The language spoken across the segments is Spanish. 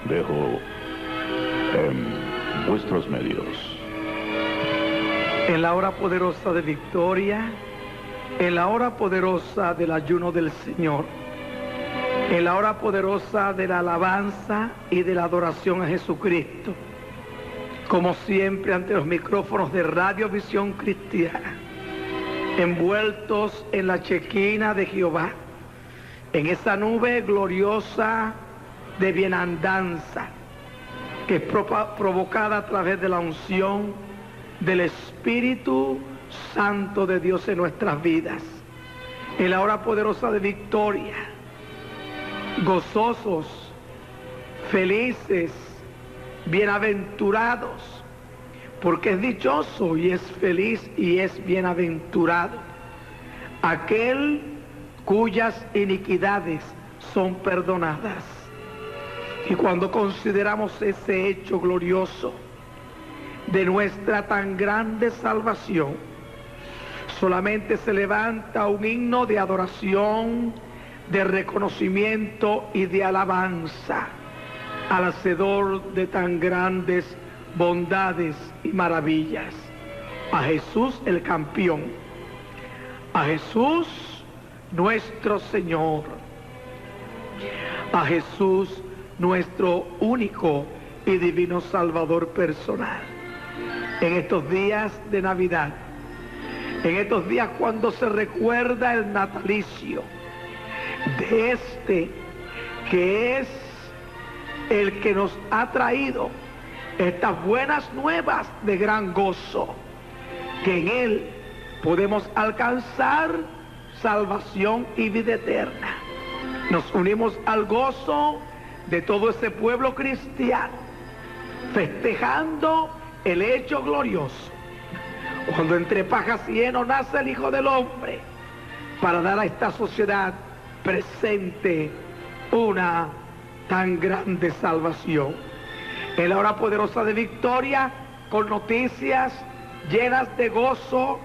dejo en vuestros medios. En la hora poderosa de victoria, en la hora poderosa del ayuno del Señor, en la hora poderosa de la alabanza y de la adoración a Jesucristo, como siempre ante los micrófonos de Radio Visión Cristiana, envueltos en la chequina de Jehová, en esa nube gloriosa de bienandanza que es provocada a través de la unción del Espíritu Santo de Dios en nuestras vidas, en la hora poderosa de victoria, gozosos, felices, bienaventurados, porque es dichoso y es feliz y es bienaventurado aquel cuyas iniquidades son perdonadas. Y cuando consideramos ese hecho glorioso de nuestra tan grande salvación, solamente se levanta un himno de adoración, de reconocimiento y de alabanza al Hacedor de tan grandes bondades y maravillas, a Jesús el campeón, a Jesús nuestro Señor, a Jesús nuestro único y divino Salvador personal. En estos días de Navidad, en estos días cuando se recuerda el natalicio de este que es el que nos ha traído estas buenas nuevas de gran gozo, que en Él podemos alcanzar salvación y vida eterna. Nos unimos al gozo de todo ese pueblo cristiano, festejando el hecho glorioso, cuando entre pajas y heno nace el Hijo del Hombre, para dar a esta sociedad presente una tan grande salvación. En la hora poderosa de victoria, con noticias llenas de gozo,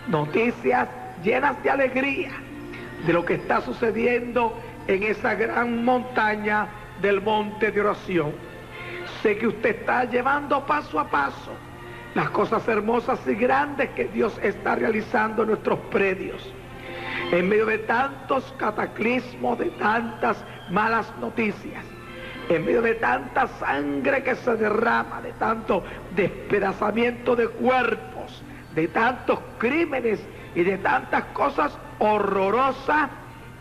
noticias llenas de alegría de lo que está sucediendo en esa gran montaña del monte de oración. Sé que usted está llevando paso a paso las cosas hermosas y grandes que Dios está realizando en nuestros predios, en medio de tantos cataclismos, de tantas malas noticias, en medio de tanta sangre que se derrama, de tanto despedazamiento de cuerpos, de tantos crímenes y de tantas cosas horrorosas.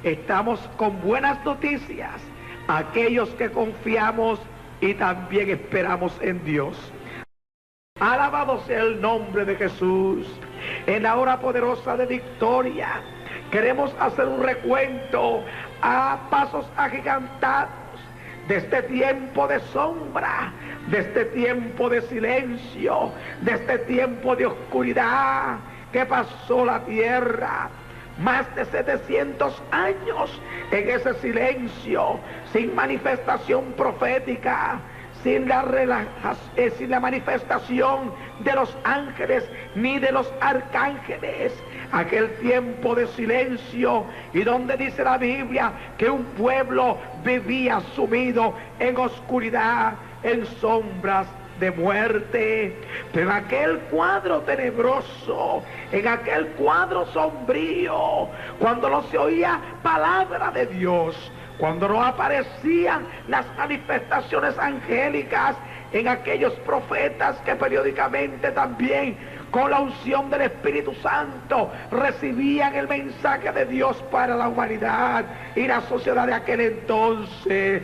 Estamos con buenas noticias, aquellos que confiamos y también esperamos en Dios. Alabado sea el nombre de Jesús. En la hora poderosa de victoria, queremos hacer un recuento a pasos agigantados de este tiempo de sombra, de este tiempo de silencio, de este tiempo de oscuridad que pasó la tierra. Más de 700 años en ese silencio, sin manifestación profética, sin la manifestación de los ángeles ni de los arcángeles. Aquel tiempo de silencio, y donde dice la Biblia que un pueblo vivía sumido en oscuridad, en sombras de muerte. Pero en aquel cuadro tenebroso, en aquel cuadro sombrío, cuando no se oía palabra de Dios, cuando no aparecían las manifestaciones angélicas en aquellos profetas que periódicamente también con la unción del Espíritu Santo recibían el mensaje de Dios para la humanidad y la sociedad de aquel entonces,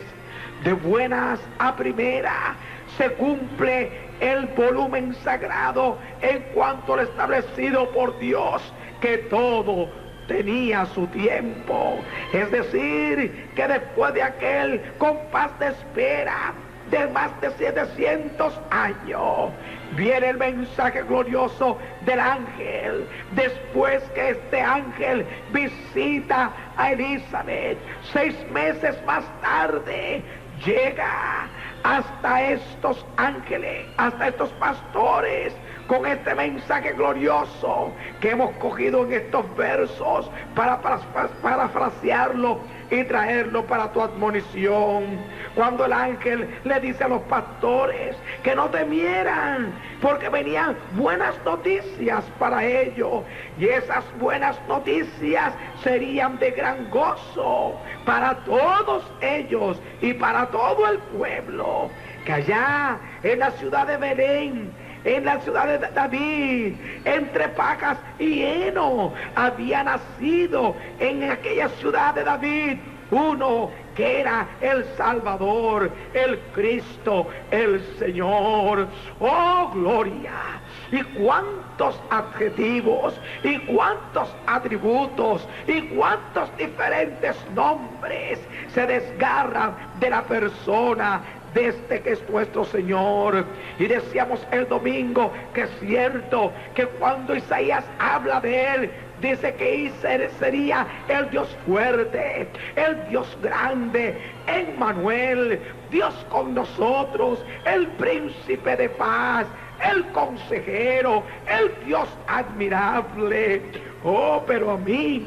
de buenas a primeras se cumple el volumen sagrado en cuanto al establecido por Dios, que todo tenía su tiempo. Es decir, que después de aquel compás de espera de más de 700 años, viene el mensaje glorioso del ángel. Después que este ángel visita a Elizabeth, 6 meses más tarde, llega hasta estos ángeles, hasta estos pastores, con este mensaje glorioso que hemos cogido en estos versos para parafrasearlo y traerlo para tu admonición. Cuando el ángel le dice a los pastores que no temieran, porque venían buenas noticias para ellos, y esas buenas noticias serían de gran gozo para todos ellos y para todo el pueblo. Que allá en la ciudad de Belén, en la ciudad de David, entre Pacas y heno, había nacido en aquella ciudad de David uno que era el Salvador, el Cristo, el Señor. ¡Oh, gloria! Y cuántos adjetivos, y cuántos atributos, y cuántos diferentes nombres se desgarran de la persona de este que es nuestro Señor. Y decíamos el domingo que es cierto que cuando Isaías habla de él, dice que sería el Dios fuerte, el Dios grande, Emmanuel, Dios con nosotros, el príncipe de paz, el consejero, el Dios admirable. Oh, pero a mí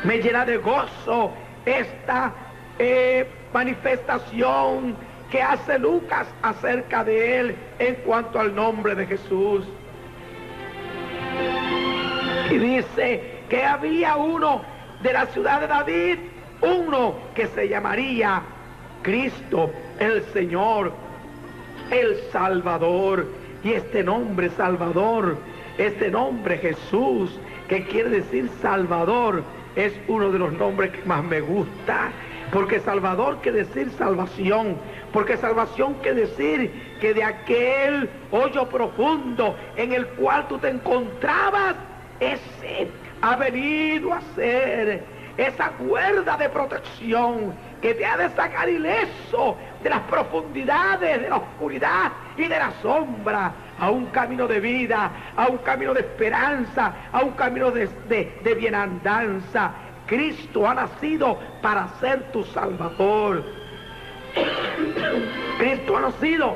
me llena de gozo esta manifestación que hace Lucas acerca de él en cuanto al nombre de Jesús. Y dice que había uno de la ciudad de David, uno que se llamaría Cristo, el Señor, el Salvador. Y este nombre Salvador, este nombre Jesús, que quiere decir Salvador, es uno de los nombres que más me gusta. Porque Salvador quiere decir salvación. Porque salvación quiere decir que de aquel hoyo profundo en el cual tú te encontrabas, ese ha venido a ser esa cuerda de protección que te ha de sacar ileso de las profundidades de la oscuridad y de la sombra a un camino de vida, a un camino de esperanza, a un camino de bienandanza. Cristo ha nacido para ser tu Salvador. Cristo ha nacido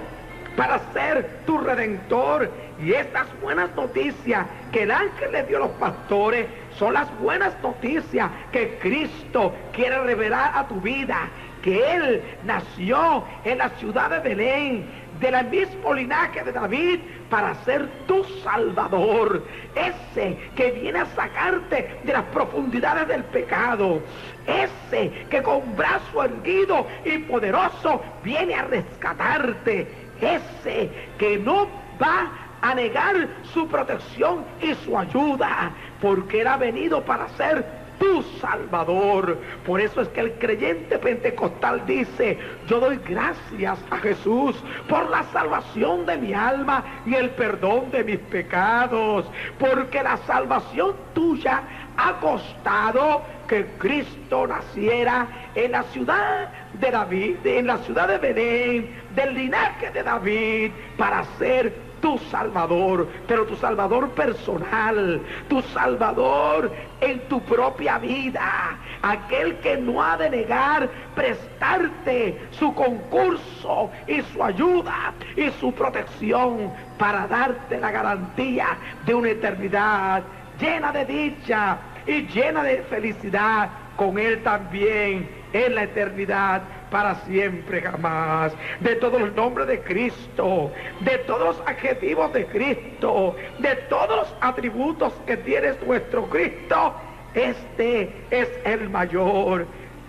para ser tu Redentor. Y estas buenas noticias que el ángel le dio a los pastores son las buenas noticias que Cristo quiere revelar a tu vida. Que Él nació en la ciudad de Belén, de la mismo linaje de David, para ser tu Salvador. Ese que viene a sacarte de las profundidades del pecado. Ese que con brazo erguido y poderoso viene a rescatarte. Ese que no va a negar su protección y su ayuda, porque Él ha venido para ser tu Salvador. Por eso es que el creyente pentecostal dice: yo doy gracias a Jesús por la salvación de mi alma y el perdón de mis pecados, porque la salvación tuya ha costado que Cristo naciera en la ciudad de David, en la ciudad de Belén, del linaje de David, para ser tu Salvador, pero tu Salvador personal, tu Salvador en tu propia vida, aquel que no ha de negar prestarte su concurso y su ayuda y su protección para darte la garantía de una eternidad llena de dicha y llena de felicidad con Él también en la eternidad, para siempre jamás. De todos los nombres de Cristo, de todos los adjetivos de Cristo, de todos los atributos que tiene nuestro Cristo, este es el mayor,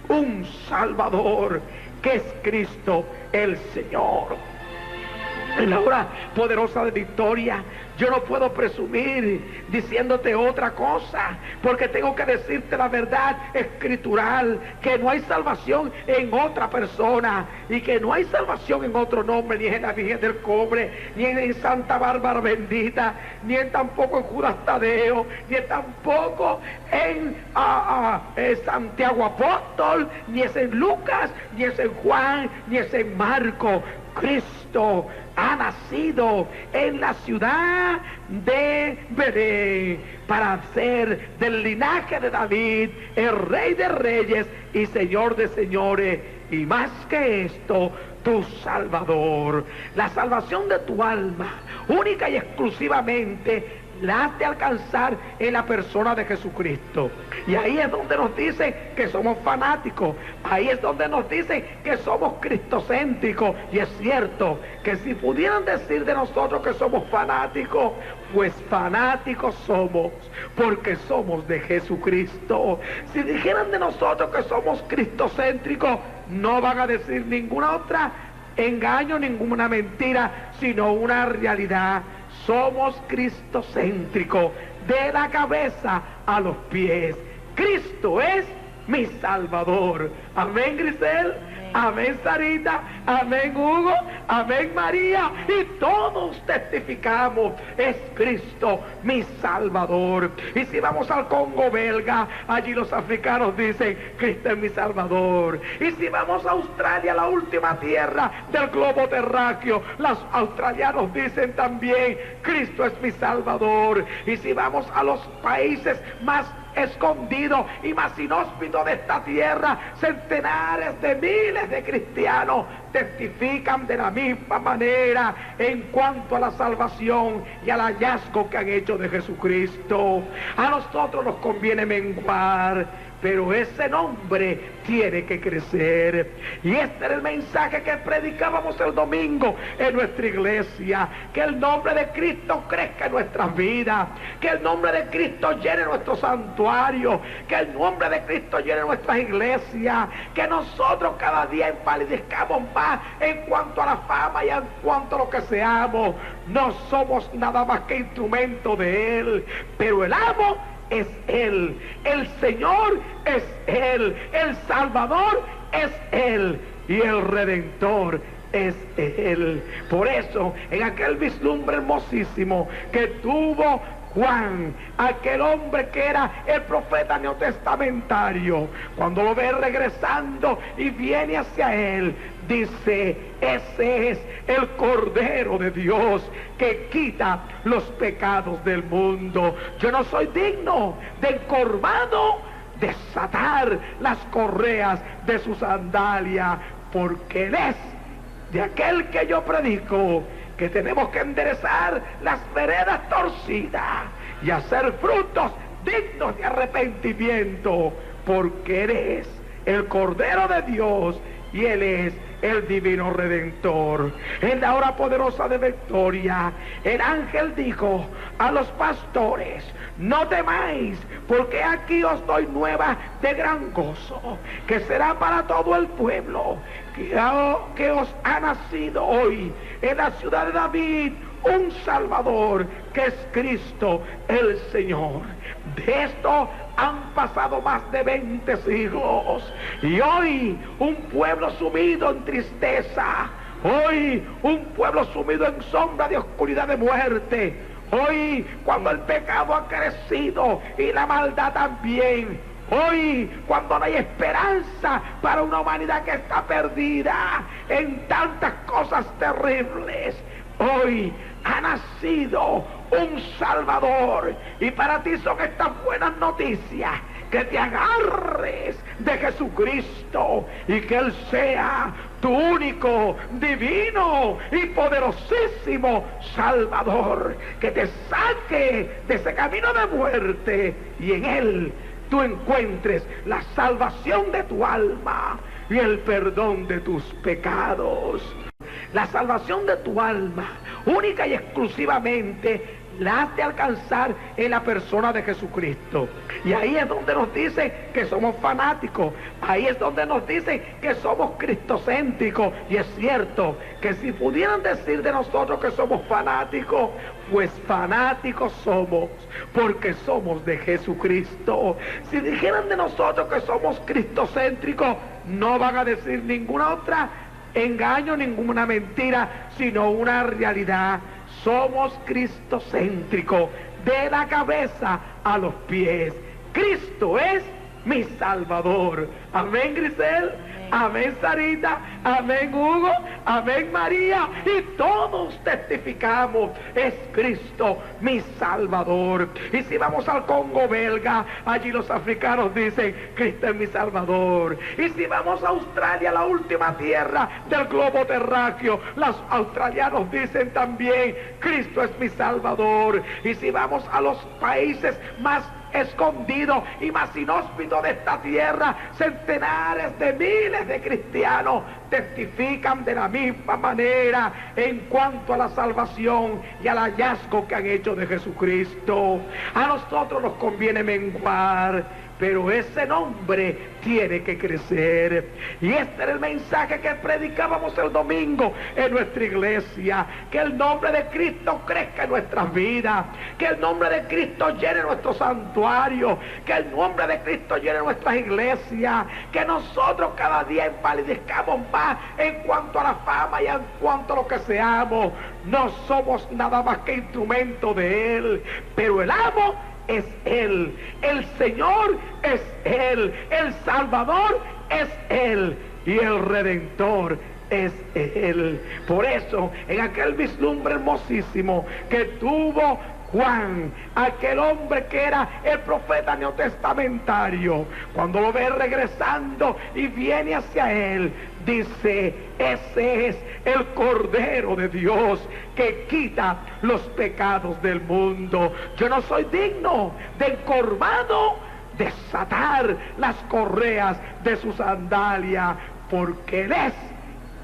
un Salvador, que es Cristo el Señor. En la hora poderosa de victoria, yo no puedo presumir diciéndote otra cosa, porque tengo que decirte la verdad escritural, que no hay salvación en otra persona, y que no hay salvación en otro nombre, ni en la Virgen del Cobre, ni en Santa Bárbara Bendita, ni en tampoco en Judas Tadeo, ni en tampoco en Santiago Apóstol, ni es en Lucas, ni es en Juan, ni es en Marco. Cristo ha nacido en la ciudad de Belén para ser del linaje de David, el Rey de Reyes y Señor de Señores. y más que esto, tu Salvador. La salvación de tu alma, única y exclusivamente, la has de alcanzar en la persona de Jesucristo. Y ahí es donde nos dicen que somos fanáticos. Ahí es donde nos dicen que somos cristocéntricos. Y es cierto que si pudieran decir de nosotros que somos fanáticos, pues fanáticos somos, porque somos de Jesucristo. Si dijeran de nosotros que somos cristocéntricos, no van a decir ninguna otra engaño, ninguna mentira, sino una realidad. Somos cristocéntricos, de la cabeza a los pies. Cristo es mi Salvador. Amén, Grisel. Amén, Sarita. Amén, Hugo. Amén, María. Y todos testificamos, es Cristo mi Salvador. Y si vamos al Congo belga, allí los africanos dicen, Cristo es mi Salvador. Y si vamos a Australia, la última tierra del globo terráqueo, los australianos dicen también, Cristo es mi Salvador. Y si vamos a los países más escondido y más inhóspito de esta tierra, centenares de miles de cristianos testifican de la misma manera en cuanto a la salvación y al hallazgo que han hecho de Jesucristo. A nosotros nos conviene menguar, pero ese nombre tiene que crecer. Y este era el mensaje que predicábamos el domingo en nuestra iglesia, que el nombre de Cristo crezca en nuestras vidas, que el nombre de Cristo llene nuestro santuario, que el nombre de Cristo llene nuestras iglesias, que nosotros cada día empalidezcamos más en cuanto a la fama y en cuanto a lo que seamos. No somos nada más que instrumento de Él, pero el amo es Él, el Señor es Él, el Salvador es Él y el Redentor es Él. Por eso, en aquel vislumbre hermosísimo que tuvo Juan, aquel hombre que era el profeta neotestamentario, cuando lo ve regresando y viene hacia él, dice, ese es el Cordero de Dios que quita los pecados del mundo. Yo no soy digno de encorvado desatar las correas de su sandalia, porque Él es de aquel que yo predico, que tenemos que enderezar las veredas torcidas y hacer frutos dignos de arrepentimiento, porque eres el Cordero de Dios y Él es el Divino Redentor. En la hora poderosa de victoria, el ángel dijo a los pastores, no temáis, porque aquí os doy nueva de gran gozo, que será para todo el pueblo, que os ha nacido hoy en la ciudad de David un Salvador, que es Cristo el Señor. De esto han pasado más de 20 siglos y hoy un pueblo sumido en tristeza, hoy un pueblo sumido en sombra de oscuridad de muerte, hoy cuando el pecado ha crecido y la maldad también, hoy cuando no hay esperanza para una humanidad que está perdida en tantas cosas terribles, hoy ha nacido un Salvador. Y para ti son estas buenas noticias, que te agarres de Jesucristo y que Él sea tu único, divino y poderosísimo Salvador, que te saque de ese camino de muerte y en Él tú encuentres la salvación de tu alma y el perdón de tus pecados. La salvación de tu alma, única y exclusivamente, la has de alcanzar en la persona de Jesucristo. Y ahí es donde nos dice que somos fanáticos. Ahí es donde nos dice que somos cristocéntricos. Y es cierto que si pudieran decir de nosotros que somos fanáticos, pues fanáticos somos, porque somos de Jesucristo. Si dijeran de nosotros que somos cristocéntricos, no van a decir ninguna otra engaño, ninguna mentira, sino una realidad. Somos cristocéntricos, de la cabeza a los pies. Cristo es mi Salvador. Amén, Grisel. Amén, Sarita. Amén, Hugo. Amén, María. Y todos testificamos, es Cristo mi Salvador. Y si vamos al Congo belga, allí los africanos dicen, Cristo es mi Salvador. Y si vamos a Australia, la última tierra del globo terráqueo, los australianos dicen también, Cristo es mi Salvador. Y si vamos a los países más escondido y más inhóspito de esta tierra, centenares de miles de cristianos testifican de la misma manera en cuanto a la salvación y al hallazgo que han hecho de Jesucristo. A nosotros nos conviene menguar, pero ese nombre tiene que crecer. Y este era el mensaje que predicábamos el domingo en nuestra iglesia, que el nombre de Cristo crezca en nuestras vidas, que el nombre de Cristo llene nuestro santuario, que el nombre de Cristo llene nuestras iglesias, que nosotros cada día empalidezcamos más en cuanto a la fama y en cuanto a lo que seamos. No somos nada más que instrumento de Él, pero el amo es Él, el Señor es Él, el Salvador es Él y el Redentor es Él. Por eso, en aquel vislumbre hermosísimo que tuvo Juan, aquel hombre que era el profeta neotestamentario, cuando lo ve regresando y viene hacia él, dice, ese es el Cordero de Dios que quita los pecados del mundo. Yo no soy digno del encorvado desatar las correas de su sandalia, porque él es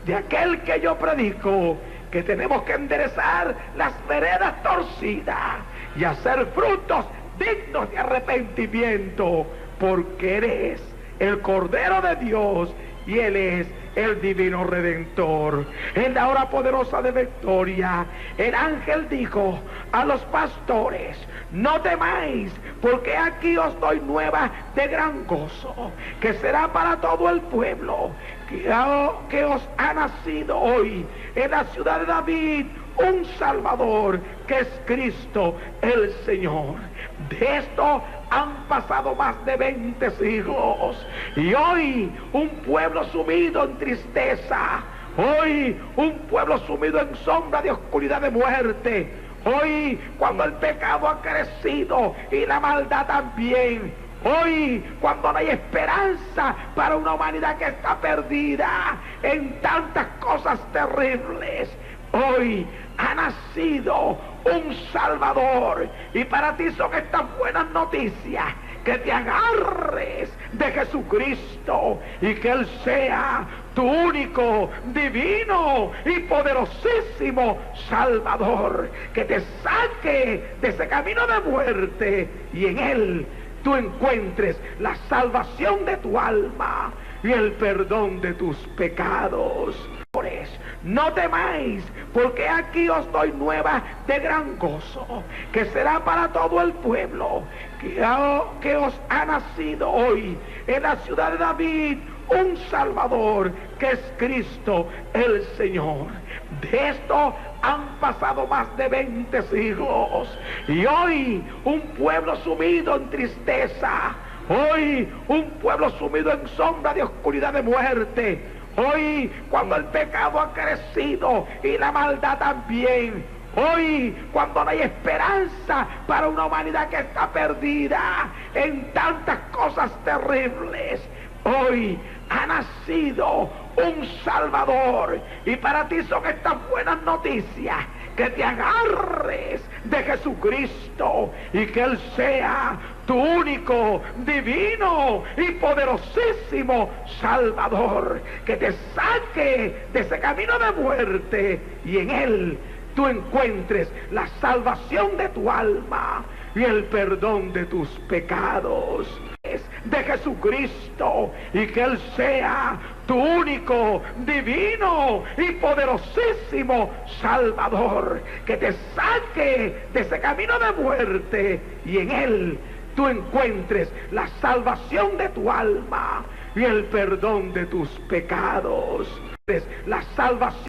de aquel que yo predico, que tenemos que enderezar las veredas torcidas y hacer frutos dignos de arrepentimiento, porque eres el Cordero de Dios y Él es el Divino Redentor. En la hora poderosa de victoria, el ángel dijo a los pastores, no temáis, porque aquí os doy nueva de gran gozo, que será para todo el pueblo, que os ha nacido hoy en la ciudad de David un Salvador, que es Cristo el Señor. De esto han pasado más de 20 siglos, y hoy un pueblo sumido en tristeza, hoy un pueblo sumido en sombra de oscuridad de muerte, hoy cuando el pecado ha crecido y la maldad también, hoy cuando no hay esperanza para una humanidad que está perdida en tantas cosas terribles, hoy ha nacido un Salvador. Y para ti son estas buenas noticias, que te agarres de Jesucristo y que Él sea tu único, divino y poderosísimo Salvador, que te saque de ese camino de muerte y en Él tú encuentres la salvación de tu alma y el perdón de tus pecados. No temáis, porque aquí os doy nueva de gran gozo, que será para todo el pueblo, que os ha nacido hoy en la ciudad de David un Salvador, que es Cristo el Señor. De esto han pasado más de 20 siglos, y hoy un pueblo sumido en tristeza, hoy un pueblo sumido en sombra de oscuridad de muerte, hoy cuando el pecado ha crecido y la maldad también, hoy cuando no hay esperanza para una humanidad que está perdida en tantas cosas terribles, hoy ha nacido un Salvador. Y para ti son estas buenas noticias, que te agarres de Jesucristo y que Él sea tu único, divino y poderosísimo Salvador, que te saque de ese camino de muerte y en Él tú encuentres la salvación de tu alma y el perdón de tus pecados. De Jesucristo y que Él sea tu único, divino y poderosísimo Salvador, que te saque de ese camino de muerte y en Él tú encuentres la salvación de tu alma y el perdón de tus pecados. La salvación